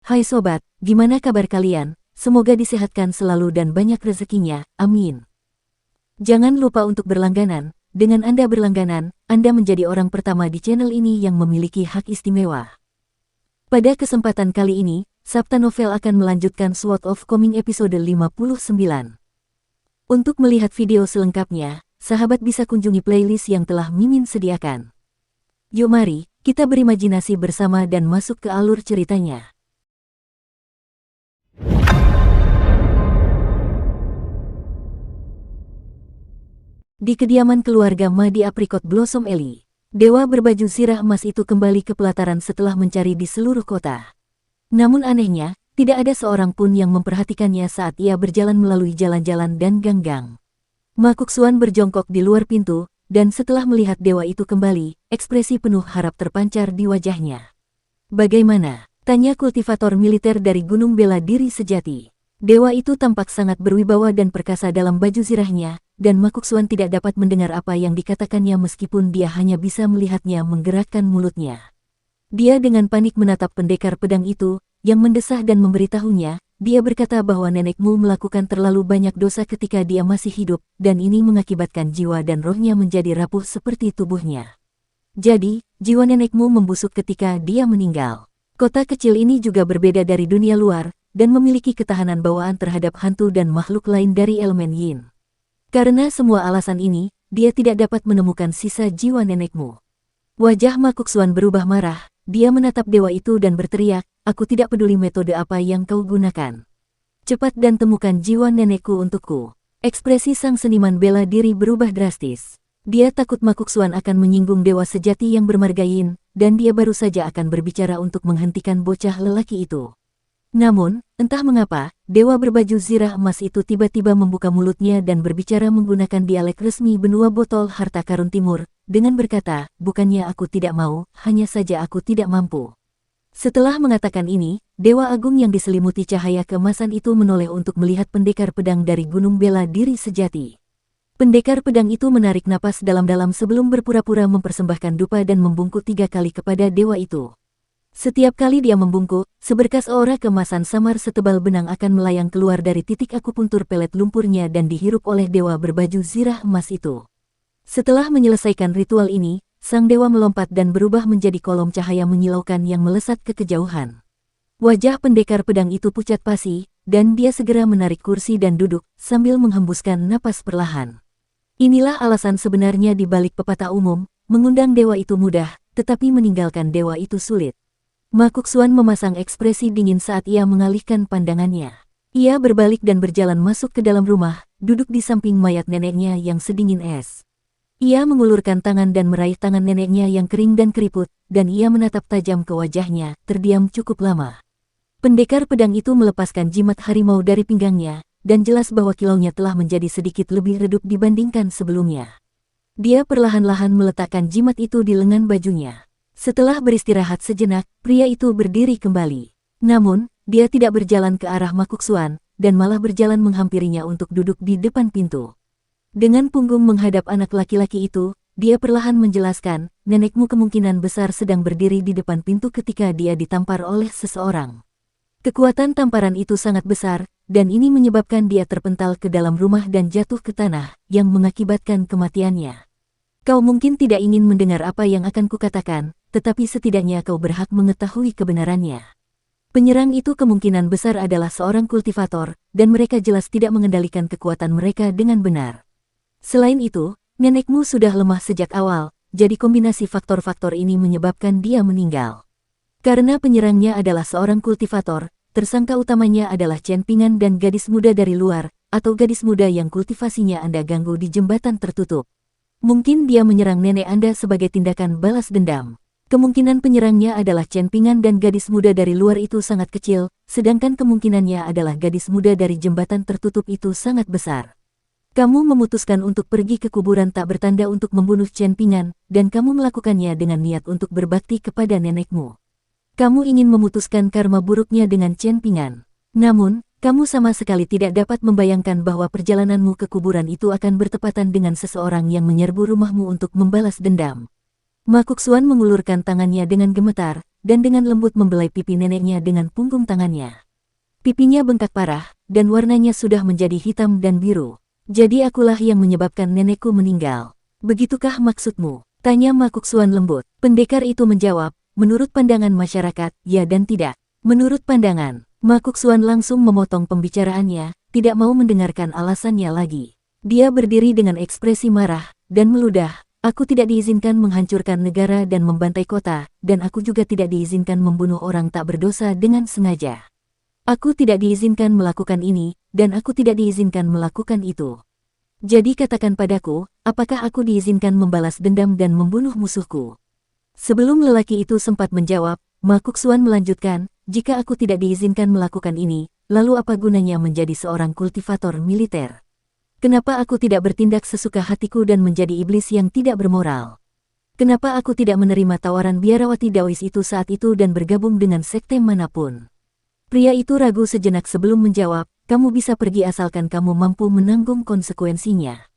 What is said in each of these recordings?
Hai sobat, gimana kabar kalian? Semoga disehatkan selalu dan banyak rezekinya, amin. Jangan lupa untuk berlangganan. Dengan Anda berlangganan, Anda menjadi orang pertama di channel ini yang memiliki hak istimewa. Pada kesempatan kali ini, Sabta Novel akan melanjutkan Sword of Coming episode 59. Untuk melihat video selengkapnya, sahabat bisa kunjungi playlist yang telah Mimin sediakan. Yuk mari, kita berimajinasi bersama dan masuk ke alur ceritanya. Di kediaman keluarga Ma di Apricot Blossom Alley, dewa berbaju zirah emas itu kembali ke pelataran setelah mencari di seluruh kota. Namun anehnya, tidak ada seorang pun yang memperhatikannya saat ia berjalan melalui jalan-jalan dan gang-gang. Ma Kuksuan berjongkok di luar pintu, dan setelah melihat dewa itu kembali, ekspresi penuh harap terpancar di wajahnya. "Bagaimana?" tanya kultivator militer dari Gunung Bela Diri Sejati. Dewa itu tampak sangat berwibawa dan perkasa dalam baju zirahnya, dan Ma Kuksuan tidak dapat mendengar apa yang dikatakannya meskipun dia hanya bisa melihatnya menggerakkan mulutnya. Dia dengan panik menatap pendekar pedang itu, yang mendesah dan memberitahunya. Dia berkata bahwa nenekmu melakukan terlalu banyak dosa ketika dia masih hidup, dan ini mengakibatkan jiwa dan rohnya menjadi rapuh seperti tubuhnya. Jadi, jiwa nenekmu membusuk ketika dia meninggal. Kota kecil ini juga berbeda dari dunia luar, dan memiliki ketahanan bawaan terhadap hantu dan makhluk lain dari elemen yin. Karena semua alasan ini, dia tidak dapat menemukan sisa jiwa nenekmu. Wajah Ma Kuksuan berubah marah, dia menatap dewa itu dan berteriak, "Aku tidak peduli metode apa yang kau gunakan. Cepat dan temukan jiwa nenekku untukku." Ekspresi sang seniman bela diri berubah drastis. Dia takut Ma Kuksuan akan menyinggung dewa sejati yang bermarga yin, dan dia baru saja akan berbicara untuk menghentikan bocah lelaki itu. Namun, entah mengapa, dewa berbaju zirah emas itu tiba-tiba membuka mulutnya dan berbicara menggunakan dialek resmi benua botol harta karun timur, dengan berkata, "Bukannya aku tidak mau, hanya saja aku tidak mampu." Setelah mengatakan ini, dewa agung yang diselimuti cahaya keemasan itu menoleh untuk melihat pendekar pedang dari Gunung Bela Diri Sejati. Pendekar pedang itu menarik napas dalam-dalam sebelum berpura-pura mempersembahkan dupa dan membungkuk 3 kali kepada dewa itu. Setiap kali dia membungkuk, seberkas aura keemasan samar setebal benang akan melayang keluar dari titik akupuntur pelet lumpurnya dan dihirup oleh dewa berbaju zirah emas itu. Setelah menyelesaikan ritual ini, sang dewa melompat dan berubah menjadi kolom cahaya menyilaukan yang melesat ke kejauhan. Wajah pendekar pedang itu pucat pasi, dan dia segera menarik kursi dan duduk, sambil menghembuskan napas perlahan. Inilah alasan sebenarnya di balik pepatah umum, mengundang dewa itu mudah, tetapi meninggalkan dewa itu sulit. Ma Kuksuan memasang ekspresi dingin saat ia mengalihkan pandangannya. Ia berbalik dan berjalan masuk ke dalam rumah, duduk di samping mayat neneknya yang sedingin es. Ia mengulurkan tangan dan meraih tangan neneknya yang kering dan keriput, dan ia menatap tajam ke wajahnya, terdiam cukup lama. Pendekar pedang itu melepaskan jimat harimau dari pinggangnya, dan jelas bahwa kilaunya telah menjadi sedikit lebih redup dibandingkan sebelumnya. Dia perlahan-lahan meletakkan jimat itu di lengan bajunya. Setelah beristirahat sejenak, pria itu berdiri kembali. Namun, dia tidak berjalan ke arah Ma Kuksuan, dan malah berjalan menghampirinya untuk duduk di depan pintu. Dengan punggung menghadap anak laki-laki itu, dia perlahan menjelaskan, "Nenekmu kemungkinan besar sedang berdiri di depan pintu ketika dia ditampar oleh seseorang. Kekuatan tamparan itu sangat besar, dan ini menyebabkan dia terpental ke dalam rumah dan jatuh ke tanah, yang mengakibatkan kematiannya. Kau mungkin tidak ingin mendengar apa yang akan kukatakan, tetapi setidaknya kau berhak mengetahui kebenarannya. Penyerang itu kemungkinan besar adalah seorang kultivator, dan mereka jelas tidak mengendalikan kekuatan mereka dengan benar. Selain itu, nenekmu sudah lemah sejak awal, jadi kombinasi faktor-faktor ini menyebabkan dia meninggal. Karena penyerangnya adalah seorang kultivator, tersangka utamanya adalah Chen Pingan dan gadis muda dari luar, atau gadis muda yang kultivasinya Anda ganggu di jembatan tertutup. Mungkin dia menyerang nenek Anda sebagai tindakan balas dendam. Kemungkinan penyerangnya adalah Chen Pingan dan gadis muda dari luar itu sangat kecil, sedangkan kemungkinannya adalah gadis muda dari jembatan tertutup itu sangat besar. Kamu memutuskan untuk pergi ke kuburan tak bertanda untuk membunuh Chen Pingan, dan kamu melakukannya dengan niat untuk berbakti kepada nenekmu. Kamu ingin memutuskan karma buruknya dengan Chen Pingan. Namun, kamu sama sekali tidak dapat membayangkan bahwa perjalananmu ke kuburan itu akan bertepatan dengan seseorang yang menyerbu rumahmu untuk membalas dendam. Ma Kuksuan mengulurkan tangannya dengan gemetar, dan dengan lembut membelai pipi neneknya dengan punggung tangannya. Pipinya bengkak parah, dan warnanya sudah menjadi hitam dan biru. Jadi akulah yang menyebabkan nenekku meninggal. Begitukah maksudmu? Tanya Makuksuan lembut. Pendekar itu menjawab, menurut pandangan masyarakat, ya dan tidak. Menurut pandangan, Makuksuan langsung memotong pembicaraannya, tidak mau mendengarkan alasannya lagi. Dia berdiri dengan ekspresi marah, dan meludah. Aku tidak diizinkan menghancurkan negara dan membantai kota, dan aku juga tidak diizinkan membunuh orang tak berdosa dengan sengaja. Aku tidak diizinkan melakukan ini, dan aku tidak diizinkan melakukan itu. Jadi katakan padaku, apakah aku diizinkan membalas dendam dan membunuh musuhku? Sebelum lelaki itu sempat menjawab, Makuksuan melanjutkan, jika aku tidak diizinkan melakukan ini, lalu apa gunanya menjadi seorang kultivator militer? Kenapa aku tidak bertindak sesuka hatiku dan menjadi iblis yang tidak bermoral? Kenapa aku tidak menerima tawaran biarawati Daois itu saat itu dan bergabung dengan sekte manapun? Pria itu ragu sejenak sebelum menjawab, kamu bisa pergi asalkan kamu mampu menanggung konsekuensinya.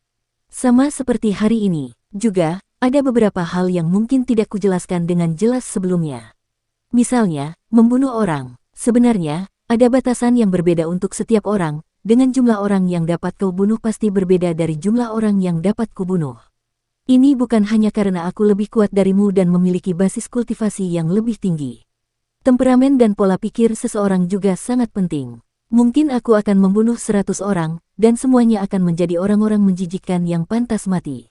Sama seperti hari ini, juga, ada beberapa hal yang mungkin tidak kujelaskan dengan jelas sebelumnya. Misalnya, membunuh orang. Sebenarnya, ada batasan yang berbeda untuk setiap orang, dengan jumlah orang yang dapat kau bunuh pasti berbeda dari jumlah orang yang dapat kubunuh. Ini bukan hanya karena aku lebih kuat darimu dan memiliki basis kultivasi yang lebih tinggi. Temperamen dan pola pikir seseorang juga sangat penting. Mungkin aku akan membunuh 100 orang, dan semuanya akan menjadi orang-orang menjijikkan yang pantas mati.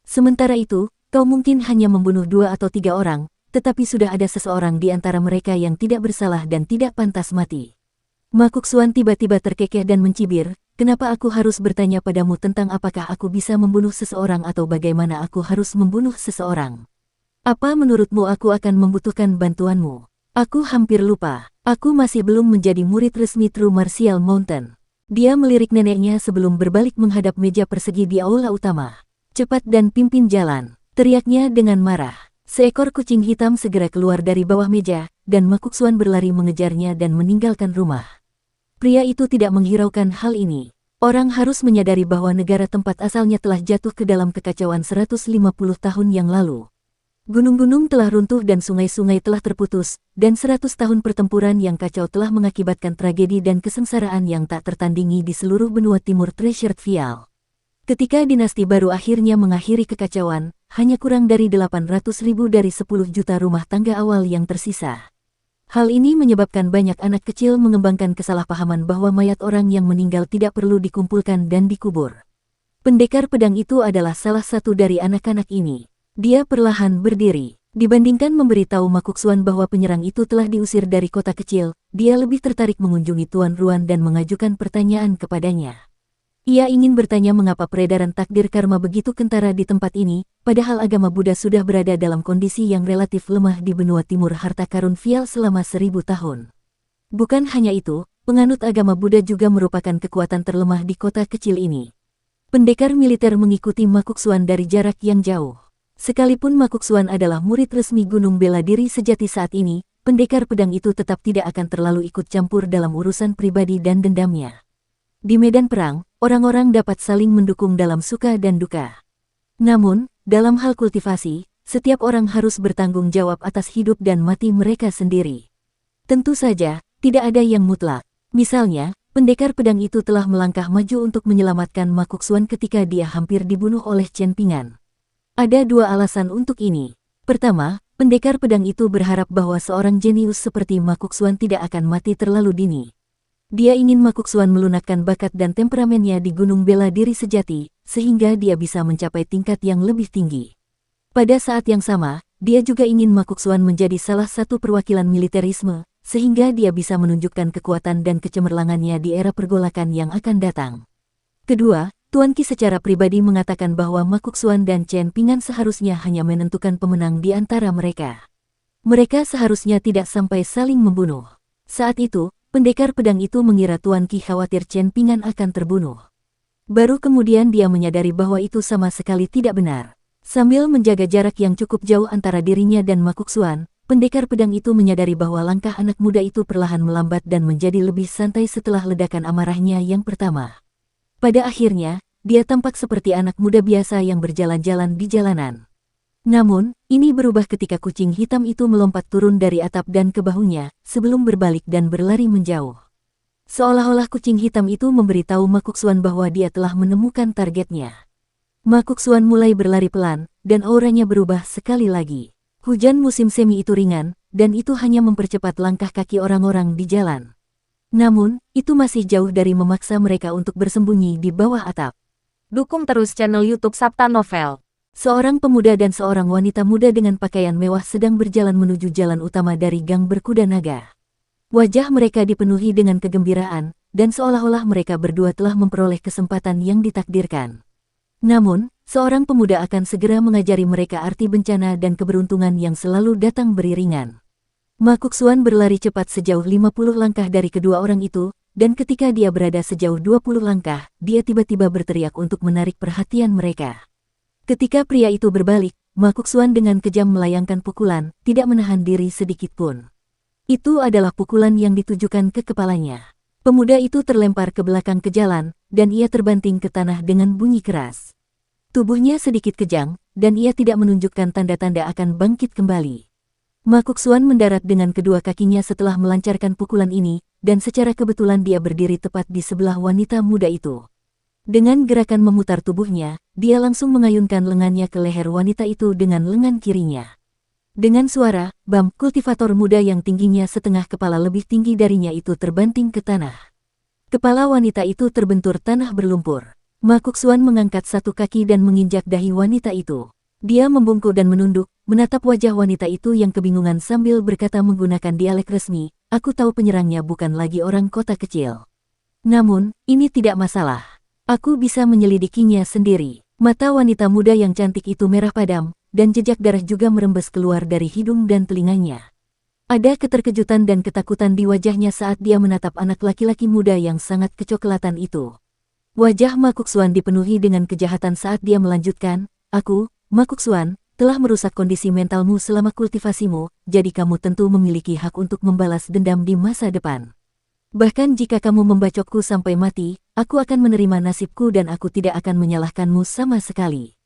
Sementara itu, kau mungkin hanya membunuh 2 atau 3 orang, tetapi sudah ada seseorang di antara mereka yang tidak bersalah dan tidak pantas mati. Makuksuan tiba-tiba terkekeh dan mencibir, kenapa aku harus bertanya padamu tentang apakah aku bisa membunuh seseorang atau bagaimana aku harus membunuh seseorang? Apa menurutmu aku akan membutuhkan bantuanmu? Aku hampir lupa, aku masih belum menjadi murid resmi True Martial Mountain. Dia melirik neneknya sebelum berbalik menghadap meja persegi di aula utama. Cepat dan pimpin jalan, teriaknya dengan marah. Seekor kucing hitam segera keluar dari bawah meja, dan Makuksuan berlari mengejarnya dan meninggalkan rumah. Pria itu tidak menghiraukan hal ini. Orang harus menyadari bahwa negara tempat asalnya telah jatuh ke dalam kekacauan 150 tahun yang lalu. Gunung-gunung telah runtuh dan sungai-sungai telah terputus, dan 100 tahun pertempuran yang kacau telah mengakibatkan tragedi dan kesengsaraan yang tak tertandingi di seluruh benua timur Treasured Vial. Ketika dinasti baru akhirnya mengakhiri kekacauan, hanya kurang dari 800.000 dari 10 juta rumah tangga awal yang tersisa. Hal ini menyebabkan banyak anak kecil mengembangkan kesalahpahaman bahwa mayat orang yang meninggal tidak perlu dikumpulkan dan dikubur. Pendekar pedang itu adalah salah satu dari anak-anak ini. Dia perlahan berdiri. Dibandingkan memberitahu Makuksuan bahwa penyerang itu telah diusir dari kota kecil, dia lebih tertarik mengunjungi Tuan Ruan dan mengajukan pertanyaan kepadanya. Ia ingin bertanya mengapa peredaran takdir karma begitu kentara di tempat ini, padahal agama Buddha sudah berada dalam kondisi yang relatif lemah di benua timur harta karun Vial selama 1000 tahun. Bukan hanya itu, penganut agama Buddha juga merupakan kekuatan terlemah di kota kecil ini. Pendekar militer mengikuti Makuksuan dari jarak yang jauh. Sekalipun Makuksuan adalah murid resmi Gunung Bela Diri sejati saat ini, pendekar pedang itu tetap tidak akan terlalu ikut campur dalam urusan pribadi dan dendamnya. Di medan perang, orang-orang dapat saling mendukung dalam suka dan duka. Namun, dalam hal kultivasi, setiap orang harus bertanggung jawab atas hidup dan mati mereka sendiri. Tentu saja, tidak ada yang mutlak. Misalnya, pendekar pedang itu telah melangkah maju untuk menyelamatkan Makuksuan ketika dia hampir dibunuh oleh Chen Pingan. Ada 2 alasan untuk ini. Pertama, pendekar pedang itu berharap bahwa seorang jenius seperti Makuksuan tidak akan mati terlalu dini. Dia ingin Makuksuan melunakkan bakat dan temperamennya di Gunung Bela Diri sejati, sehingga dia bisa mencapai tingkat yang lebih tinggi. Pada saat yang sama, dia juga ingin Makuksuan menjadi salah satu perwakilan militerisme, sehingga dia bisa menunjukkan kekuatan dan kecemerlangannya di era pergolakan yang akan datang. Kedua, Tuan Qi secara pribadi mengatakan bahwa Makuksuan dan Chen Pingan seharusnya hanya menentukan pemenang di antara mereka. Mereka seharusnya tidak sampai saling membunuh. Saat itu, pendekar pedang itu mengira Tuan Qi khawatir Chen Pingan akan terbunuh. Baru kemudian dia menyadari bahwa itu sama sekali tidak benar. Sambil menjaga jarak yang cukup jauh antara dirinya dan Makuksuan, pendekar pedang itu menyadari bahwa langkah anak muda itu perlahan melambat dan menjadi lebih santai setelah ledakan amarahnya yang pertama. Pada akhirnya, dia tampak seperti anak muda biasa yang berjalan-jalan di jalanan. Namun, ini berubah ketika kucing hitam itu melompat turun dari atap dan ke bahunya, sebelum berbalik dan berlari menjauh. Seolah-olah kucing hitam itu memberitahu Makuksuan bahwa dia telah menemukan targetnya. Makuksuan mulai berlari pelan, dan auranya berubah sekali lagi. Hujan musim semi itu ringan, dan itu hanya mempercepat langkah kaki orang-orang di jalan. Namun, itu masih jauh dari memaksa mereka untuk bersembunyi di bawah atap. Dukung terus channel YouTube Sabta Novel. Seorang pemuda dan seorang wanita muda dengan pakaian mewah sedang berjalan menuju jalan utama dari Gang Berkuda Naga. Wajah mereka dipenuhi dengan kegembiraan, dan seolah-olah mereka berdua telah memperoleh kesempatan yang ditakdirkan. Namun, seorang pemuda akan segera mengajari mereka arti bencana dan keberuntungan yang selalu datang beriringan. Makuksuan berlari cepat sejauh 50 langkah dari kedua orang itu, dan ketika dia berada sejauh 20 langkah, dia tiba-tiba berteriak untuk menarik perhatian mereka. Ketika pria itu berbalik, Makuksuan dengan kejam melayangkan pukulan, tidak menahan diri sedikit pun. Itu adalah pukulan yang ditujukan ke kepalanya. Pemuda itu terlempar ke belakang ke jalan, dan ia terbanting ke tanah dengan bunyi keras. Tubuhnya sedikit kejang, dan ia tidak menunjukkan tanda-tanda akan bangkit kembali. Makuksuan mendarat dengan kedua kakinya setelah melancarkan pukulan ini, dan secara kebetulan dia berdiri tepat di sebelah wanita muda itu. Dengan gerakan memutar tubuhnya, dia langsung mengayunkan lengannya ke leher wanita itu dengan lengan kirinya. Dengan suara, bam, kultivator muda yang tingginya setengah kepala lebih tinggi darinya itu terbanting ke tanah. Kepala wanita itu terbentur tanah berlumpur. Makuksuan mengangkat satu kaki dan menginjak dahi wanita itu. Dia membungkuk dan menunduk, menatap wajah wanita itu yang kebingungan sambil berkata menggunakan dialek resmi, "Aku tahu penyerangnya bukan lagi orang kota kecil. Namun, ini tidak masalah. Aku bisa menyelidikinya sendiri." Mata wanita muda yang cantik itu merah padam, dan jejak darah juga merembes keluar dari hidung dan telinganya. Ada keterkejutan dan ketakutan di wajahnya saat dia menatap anak laki-laki muda yang sangat kecoklatan itu. Wajah Makuksuan dipenuhi dengan kejahatan saat dia melanjutkan, "Aku, Makuksuan, telah merusak kondisi mentalmu selama kultivasimu, jadi kamu tentu memiliki hak untuk membalas dendam di masa depan. Bahkan jika kamu membacokku sampai mati, aku akan menerima nasibku dan aku tidak akan menyalahkanmu sama sekali.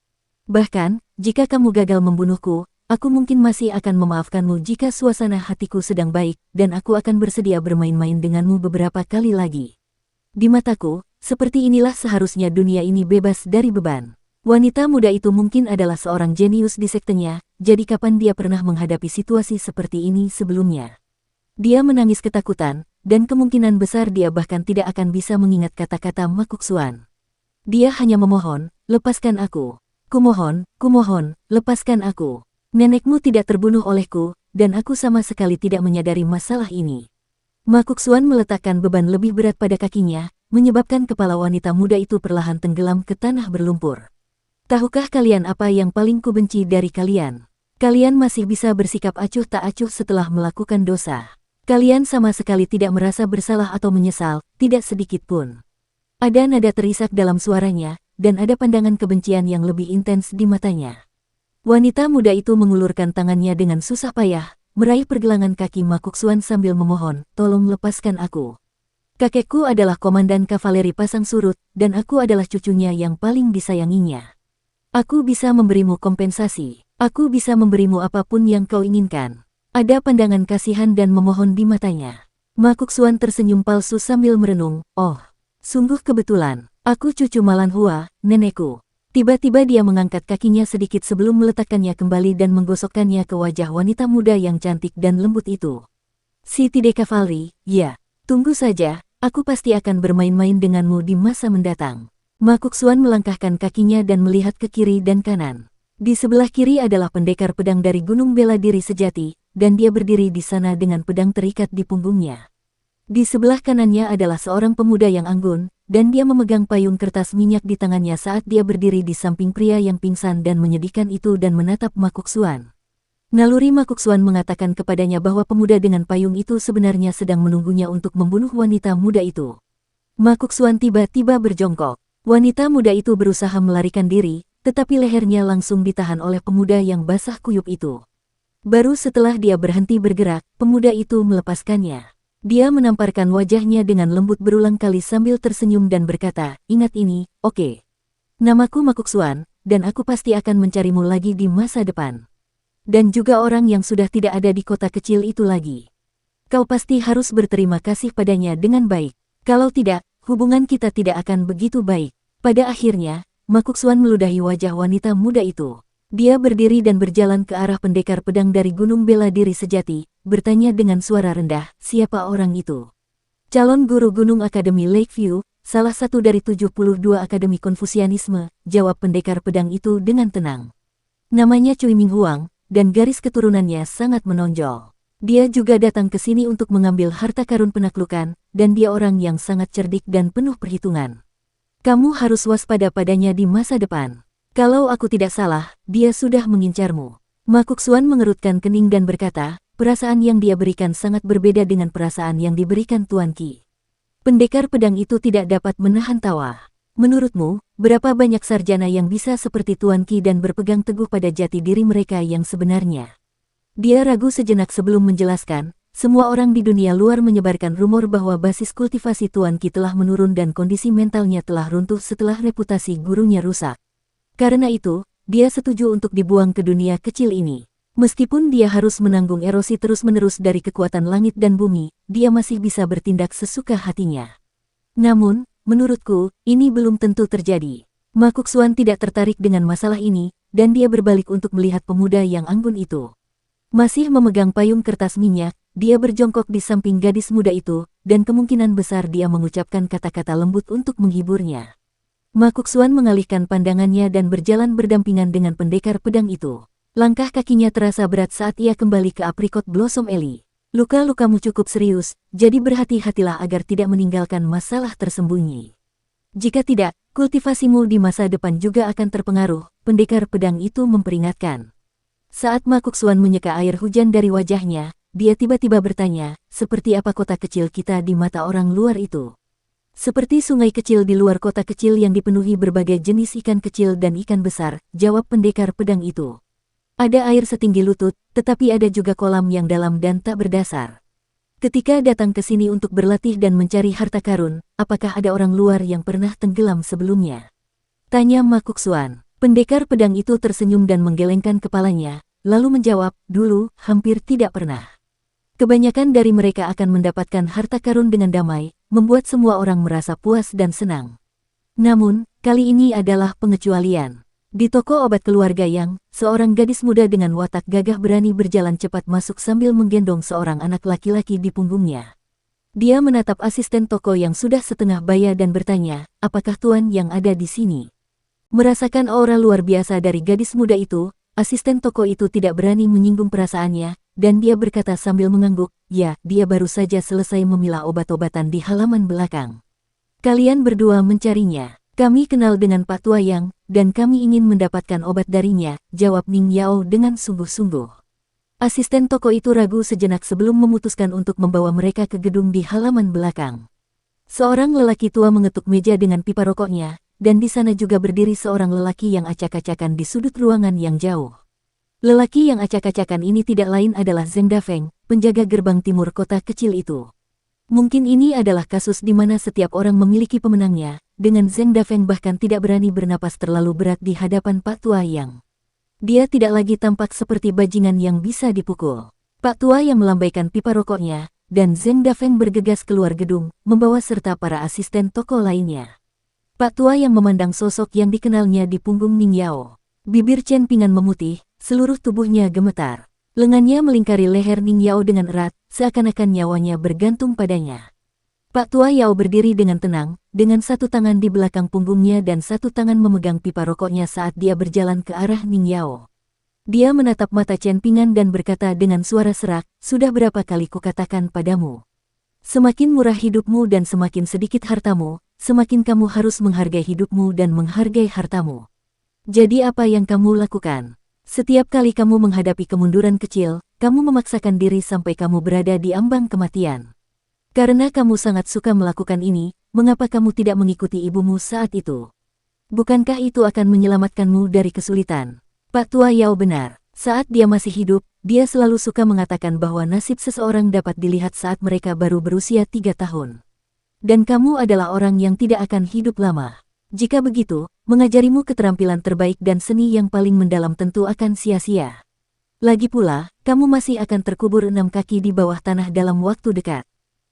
Bahkan, jika kamu gagal membunuhku, aku mungkin masih akan memaafkanmu jika suasana hatiku sedang baik, dan aku akan bersedia bermain-main denganmu beberapa kali lagi. Di mataku, seperti inilah seharusnya dunia ini bebas dari beban." Wanita muda itu mungkin adalah seorang jenius di sektenya, jadi kapan dia pernah menghadapi situasi seperti ini sebelumnya? Dia menangis ketakutan, dan kemungkinan besar dia bahkan tidak akan bisa mengingat kata-kata Makuksuan. Dia hanya memohon, "Lepaskan aku. Kumohon, lepaskan aku. Nenekmu tidak terbunuh olehku, dan aku sama sekali tidak menyadari masalah ini." Makuksuan meletakkan beban lebih berat pada kakinya, menyebabkan kepala wanita muda itu perlahan tenggelam ke tanah berlumpur. "Tahukah kalian apa yang paling kubenci dari kalian? Kalian masih bisa bersikap acuh tak acuh setelah melakukan dosa. Kalian sama sekali tidak merasa bersalah atau menyesal, tidak sedikit pun." Ada nada terisak dalam suaranya, dan ada pandangan kebencian yang lebih intens di matanya. Wanita muda itu mengulurkan tangannya dengan susah payah, meraih pergelangan kaki Makuksuan sambil memohon, "Tolong lepaskan aku. Kakekku adalah komandan kavaleri pasang surut, dan aku adalah cucunya yang paling disayanginya. Aku bisa memberimu kompensasi. Aku bisa memberimu apapun yang kau inginkan." Ada pandangan kasihan dan memohon di matanya. Makuksuan tersenyum palsu sambil merenung, "Oh, sungguh kebetulan. Aku cucu Malanhua, nenekku." Tiba-tiba dia mengangkat kakinya sedikit sebelum meletakkannya kembali dan menggosokkannya ke wajah wanita muda yang cantik dan lembut itu. "Si Tide Cavalry, ya. Tunggu saja, aku pasti akan bermain-main denganmu di masa mendatang." Makuksuan melangkahkan kakinya dan melihat ke kiri dan kanan. Di sebelah kiri adalah pendekar pedang dari Gunung Bela Diri Sejati, dan dia berdiri di sana dengan pedang terikat di punggungnya. Di sebelah kanannya adalah seorang pemuda yang anggun, dan dia memegang payung kertas minyak di tangannya saat dia berdiri di samping pria yang pingsan dan menyedihkan itu dan menatap Makuksuan. Naluri Makuksuan mengatakan kepadanya bahwa pemuda dengan payung itu sebenarnya sedang menunggunya untuk membunuh wanita muda itu. Makuksuan tiba-tiba berjongkok. Wanita muda itu berusaha melarikan diri, tetapi lehernya langsung ditahan oleh pemuda yang basah kuyup itu. Baru setelah dia berhenti bergerak, pemuda itu melepaskannya. Dia menamparkan wajahnya dengan lembut berulang kali sambil tersenyum dan berkata, "Ingat ini, oke? Namaku Makuksuan, dan aku pasti akan mencarimu lagi di masa depan. Dan juga orang yang sudah tidak ada di kota kecil itu lagi. Kau pasti harus berterima kasih padanya dengan baik. Kalau tidak, hubungan kita tidak akan begitu baik. Pada akhirnya, Makuksuan meludahi wajah wanita muda itu. Dia berdiri dan berjalan ke arah pendekar pedang dari Gunung Bela Diri Sejati, bertanya dengan suara rendah, siapa orang itu? Calon guru Gunung Akademi Lakeview, salah satu dari 72 Akademi Konfusianisme, jawab pendekar pedang itu dengan tenang. Namanya Cui Minghuang, dan garis keturunannya sangat menonjol. Dia juga datang ke sini untuk mengambil harta karun penaklukan, dan dia orang yang sangat cerdik dan penuh perhitungan. Kamu harus waspada padanya di masa depan. Kalau aku tidak salah, dia sudah mengincarmu. Makuksuan mengerutkan kening dan berkata, perasaan yang dia berikan sangat berbeda dengan perasaan yang diberikan Tuan Qi. Pendekar pedang itu tidak dapat menahan tawa. Menurutmu, berapa banyak sarjana yang bisa seperti Tuan Qi dan berpegang teguh pada jati diri mereka yang sebenarnya? Dia ragu sejenak sebelum menjelaskan, semua orang di dunia luar menyebarkan rumor bahwa basis kultivasi Tuan Qi telah menurun dan kondisi mentalnya telah runtuh setelah reputasi gurunya rusak. Karena itu, dia setuju untuk dibuang ke dunia kecil ini. Meskipun dia harus menanggung erosi terus-menerus dari kekuatan langit dan bumi, dia masih bisa bertindak sesuka hatinya. Namun, menurutku, ini belum tentu terjadi. Makuksuan tidak tertarik dengan masalah ini, dan dia berbalik untuk melihat pemuda yang anggun itu. Masih memegang payung kertas minyak, dia berjongkok di samping gadis muda itu, dan kemungkinan besar dia mengucapkan kata-kata lembut untuk menghiburnya. Makuksuan mengalihkan pandangannya dan berjalan berdampingan dengan pendekar pedang itu. Langkah kakinya terasa berat saat ia kembali ke Apricot Blossom Alley. Luka-lukamu cukup serius, jadi berhati-hatilah agar tidak meninggalkan masalah tersembunyi. Jika tidak, kultivasimu di masa depan juga akan terpengaruh, pendekar pedang itu memperingatkan. Saat Makuksuan menyeka air hujan dari wajahnya, dia tiba-tiba bertanya, seperti apa kota kecil kita di mata orang luar itu? Seperti sungai kecil di luar kota kecil yang dipenuhi berbagai jenis ikan kecil dan ikan besar, jawab pendekar pedang itu. Ada air setinggi lutut, tetapi ada juga kolam yang dalam dan tak berdasar. Ketika datang ke sini untuk berlatih dan mencari harta karun, apakah ada orang luar yang pernah tenggelam sebelumnya? Tanya Makuksuan. Pendekar pedang itu tersenyum dan menggelengkan kepalanya, lalu menjawab, dulu, hampir tidak pernah. Kebanyakan dari mereka akan mendapatkan harta karun dengan damai, membuat semua orang merasa puas dan senang. Namun, kali ini adalah pengecualian. Di toko obat keluarga Yang, seorang gadis muda dengan watak gagah berani berjalan cepat masuk sambil menggendong seorang anak laki-laki di punggungnya. Dia menatap asisten toko yang sudah setengah baya dan bertanya, apakah tuan yang ada di sini? Merasakan aura luar biasa dari gadis muda itu, asisten toko itu tidak berani menyinggung perasaannya, dan dia berkata sambil mengangguk, ya, dia baru saja selesai memilah obat-obatan di halaman belakang. Kalian berdua mencarinya. Kami kenal dengan Pak Tua Yang, dan kami ingin mendapatkan obat darinya, jawab Ning Yao dengan sungguh-sungguh. Asisten toko itu ragu sejenak sebelum memutuskan untuk membawa mereka ke gedung di halaman belakang. Seorang lelaki tua mengetuk meja dengan pipa rokoknya, dan di sana juga berdiri seorang lelaki yang acak-acakan di sudut ruangan yang jauh. Lelaki yang acak-acakan ini tidak lain adalah Zheng Dafeng, penjaga gerbang timur kota kecil itu. Mungkin ini adalah kasus di mana setiap orang memiliki pemenangnya, dengan Zheng Dafeng bahkan tidak berani bernapas terlalu berat di hadapan Pak Tua Yang. Dia tidak lagi tampak seperti bajingan yang bisa dipukul. Pak Tua yang melambaikan pipa rokoknya, dan Zheng Dafeng bergegas keluar gedung, membawa serta para asisten toko lainnya. Pak Tua yang memandang sosok yang dikenalnya di punggung Ning Yao. Bibir Chen Pingan memutih, seluruh tubuhnya gemetar. Lengannya melingkari leher Ning Yao dengan erat, seakan-akan nyawanya bergantung padanya. Pak Tua Yao berdiri dengan tenang, dengan satu tangan di belakang punggungnya dan satu tangan memegang pipa rokoknya saat dia berjalan ke arah Ning Yao. Dia menatap mata Chen Pingan dan berkata dengan suara serak, sudah berapa kali kukatakan padamu? Semakin murah hidupmu dan semakin sedikit hartamu, semakin kamu harus menghargai hidupmu dan menghargai hartamu. Jadi apa yang kamu lakukan? Setiap kali kamu menghadapi kemunduran kecil, kamu memaksakan diri sampai kamu berada di ambang kematian. Karena kamu sangat suka melakukan ini, mengapa kamu tidak mengikuti ibumu saat itu? Bukankah itu akan menyelamatkanmu dari kesulitan? Pak Tua Yao benar. Saat dia masih hidup, dia selalu suka mengatakan bahwa nasib seseorang dapat dilihat saat mereka baru berusia 3 tahun. Dan kamu adalah orang yang tidak akan hidup lama. Jika begitu, mengajarimu keterampilan terbaik dan seni yang paling mendalam tentu akan sia-sia. Lagi pula, kamu masih akan terkubur 6 kaki di bawah tanah dalam waktu dekat.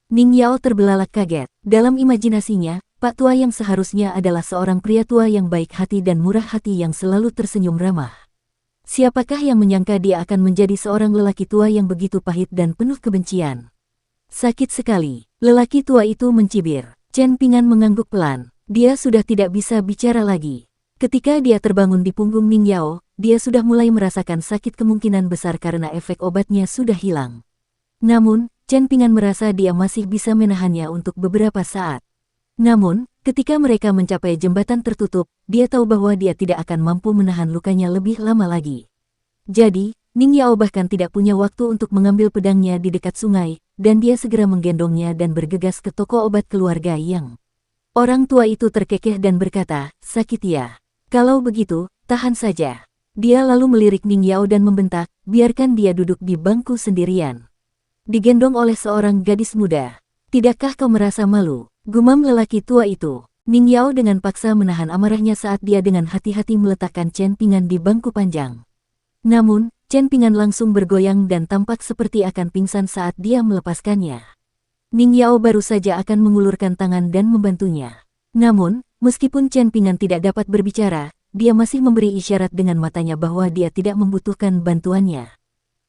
Ning Yao terbelalak kaget. Dalam imajinasinya, Pak Tua yang seharusnya adalah seorang pria tua yang baik hati dan murah hati yang selalu tersenyum ramah. Siapakah yang menyangka dia akan menjadi seorang lelaki tua yang begitu pahit dan penuh kebencian? Sakit sekali. Lelaki tua itu mencibir. Chen Pingan mengangguk pelan. Dia sudah tidak bisa bicara lagi. Ketika dia terbangun di punggung Ning Yao, dia sudah mulai merasakan sakit kemungkinan besar karena efek obatnya sudah hilang. Namun, Chen Pingan merasa dia masih bisa menahannya untuk beberapa saat. Namun, ketika mereka mencapai jembatan tertutup, dia tahu bahwa dia tidak akan mampu menahan lukanya lebih lama lagi. Jadi, Ning Yao bahkan tidak punya waktu untuk mengambil pedangnya di dekat sungai, dan dia segera menggendongnya dan bergegas ke toko obat keluarga Yang. Orang tua itu terkekeh dan berkata, "Sakit ya? Kalau begitu, tahan saja." Dia lalu melirik Ning Yao dan membentak, "Biarkan dia duduk di bangku sendirian." Digendong oleh seorang gadis muda. "Tidakkah kau merasa malu?" gumam lelaki tua itu. Ning Yao dengan paksa menahan amarahnya saat dia dengan hati-hati meletakkan Chen Pingan di bangku panjang. Namun, Chen Pingan langsung bergoyang dan tampak seperti akan pingsan saat dia melepaskannya. Ning Yao baru saja akan mengulurkan tangan dan membantunya. Namun, meskipun Chen Pingan tidak dapat berbicara, dia masih memberi isyarat dengan matanya bahwa dia tidak membutuhkan bantuannya.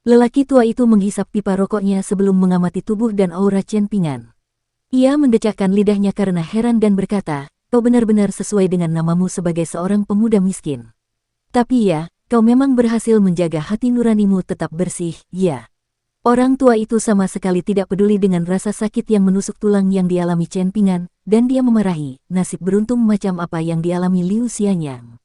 Lelaki tua itu menghisap pipa rokoknya sebelum mengamati tubuh dan aura Chen Pingan. Ia mendecakkan lidahnya karena heran dan berkata, "Kau benar-benar sesuai dengan namamu sebagai seorang pemuda miskin. Tapi ya, kau memang berhasil menjaga hati nuranimu tetap bersih, ya." Orang tua itu sama sekali tidak peduli dengan rasa sakit yang menusuk tulang yang dialami Chen Pingan, dan dia memarahi, "Nasib beruntung macam apa yang dialami Liu Xianyang?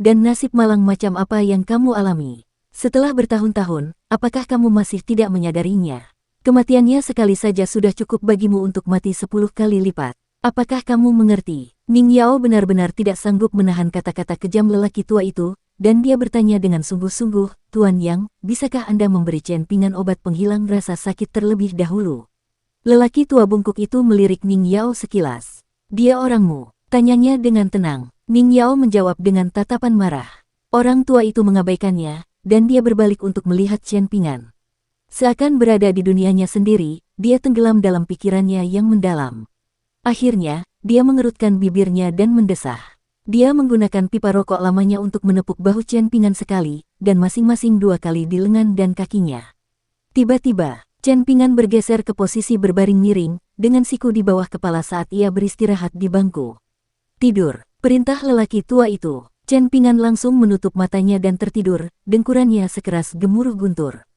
Dan nasib malang macam apa yang kamu alami? Setelah bertahun-tahun, apakah kamu masih tidak menyadarinya? Kematiannya sekali saja sudah cukup bagimu untuk mati 10 kali lipat. Apakah kamu mengerti?" Ning Yao benar-benar tidak sanggup menahan kata-kata kejam lelaki tua itu, dan dia bertanya dengan sungguh-sungguh, "Tuan Yang, bisakah Anda memberi Chen Pingan obat penghilang rasa sakit terlebih dahulu?" Lelaki tua bungkuk itu melirik Ning Yao sekilas. "Dia orangmu?" tanyanya dengan tenang. Ning Yao menjawab dengan tatapan marah. Orang tua itu mengabaikannya, dan dia berbalik untuk melihat Chen Pingan. Seakan berada di dunianya sendiri, dia tenggelam dalam pikirannya yang mendalam. Akhirnya, dia mengerutkan bibirnya dan mendesah. Dia menggunakan pipa rokok lamanya untuk menepuk bahu Chen Pingan sekali, dan masing-masing 2 kali di lengan dan kakinya. Tiba-tiba, Chen Pingan bergeser ke posisi berbaring miring, dengan siku di bawah kepala saat ia beristirahat di bangku. "Tidur," perintah lelaki tua itu. Chen Pingan langsung menutup matanya dan tertidur, dengkurannya sekeras gemuruh guntur.